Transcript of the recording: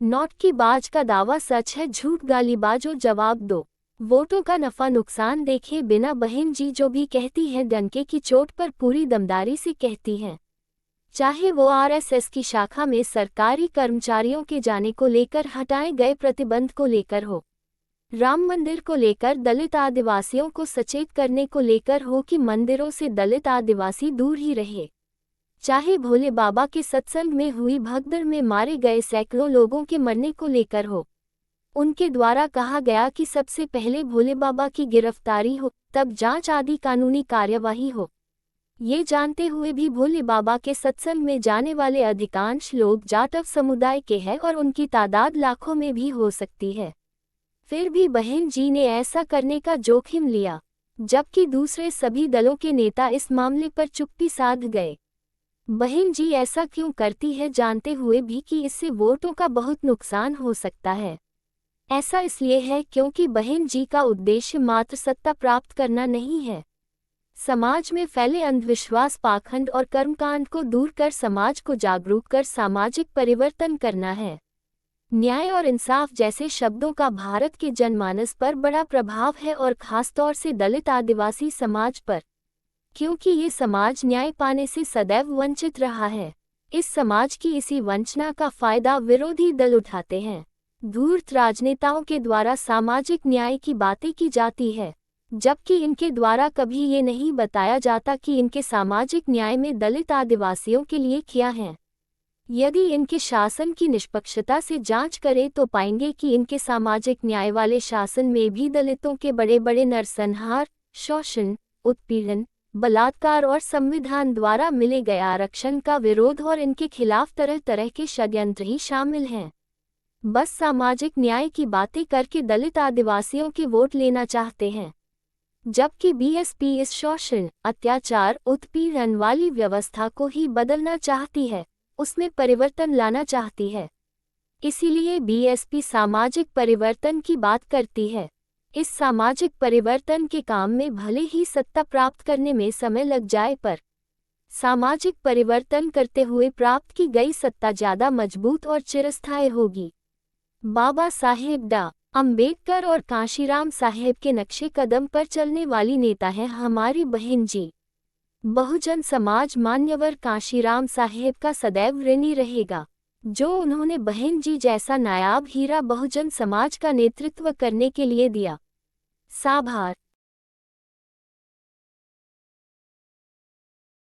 Note की बाज का दावा सच है, झूठ गालीबाजो जवाब दो। वोटों का नफा नुकसान देखे बिना बहन जी जो भी कहती हैं डंके की चोट पर पूरी दमदारी से कहती हैं। चाहे वो आरएसएस की शाखा में सरकारी कर्मचारियों के जाने को लेकर हटाए गए प्रतिबंध को लेकर हो, राम मंदिर को लेकर दलित आदिवासियों को सचेत करने को लेकर हो कि मंदिरों से दलित आदिवासी दूर ही रहे, चाहे भोले बाबा के सत्संग में हुई भगदड़ में मारे गए सैकड़ों लोगों के मरने को लेकर हो, उनके द्वारा कहा गया कि सबसे पहले भोले बाबा की गिरफ्तारी हो, तब जांच आदि कानूनी कार्यवाही हो। ये जानते हुए भी भोले बाबा के सत्संग में जाने वाले अधिकांश लोग जाटव समुदाय के हैं और उनकी तादाद लाखों में भी हो सकती है। फिर भी बहन जी ने ऐसा करने का जोखिम लिया, जबकि दूसरे सभी दलों के नेता इस मामले पर चुप्पी साध गए। बहन जी ऐसा क्यों करती है, जानते हुए भी कि इससे वोटों का बहुत नुकसान हो सकता है? ऐसा इसलिए है क्योंकि बहन जी का उद्देश्य मात्र सत्ता प्राप्त करना नहीं है। समाज में फैले अंधविश्वास, पाखंड और कर्मकांड को दूर कर समाज को जागरूक कर सामाजिक परिवर्तन करना है। न्याय और इंसाफ जैसे शब्दों का भारत के जनमानस पर बड़ा प्रभाव है और खासतौर से दलित आदिवासी समाज पर, क्योंकि ये समाज न्याय पाने से सदैव वंचित रहा है। इस समाज की इसी वंचना का फायदा विरोधी दल उठाते हैं। धूर्त राजनेताओं के द्वारा सामाजिक न्याय की बातें की जाती है, जबकि इनके द्वारा कभी ये नहीं बताया जाता कि इनके सामाजिक न्याय में दलित आदिवासियों के लिए क्या है। यदि इनके शासन की निष्पक्षता से जांच करें तो पाएंगे कि इनके सामाजिक न्याय वाले शासन में भी दलितों के बड़े बड़े नरसंहार, शोषण, उत्पीड़न, बलात्कार और संविधान द्वारा मिले गए आरक्षण का विरोध और इनके खिलाफ तरह तरह के षड्यंत्र ही शामिल हैं। बस सामाजिक न्याय की बातें करके दलित आदिवासियों के वोट लेना चाहते हैं, जबकि बीएसपी इस शोषण, अत्याचार, उत्पीड़न वाली व्यवस्था को ही बदलना चाहती है, उसमें परिवर्तन लाना चाहती है। इसीलिए बीएसपी सामाजिक परिवर्तन की बात करती है। इस सामाजिक परिवर्तन के काम में भले ही सत्ता प्राप्त करने में समय लग जाए, पर सामाजिक परिवर्तन करते हुए प्राप्त की गई सत्ता ज्यादा मजबूत और चिरस्थायी होगी। बाबा साहेब डॉ. अंबेडकर और कांशीराम साहेब के नक्शे कदम पर चलने वाली नेता है हमारी बहन जी। बहुजन समाज मान्यवर कांशीराम साहेब का सदैव ऋणी रहेगा, जो उन्होंने बहन जी जैसा नायाब हीरा बहुजन समाज का नेतृत्व करने के लिए दिया। साभार।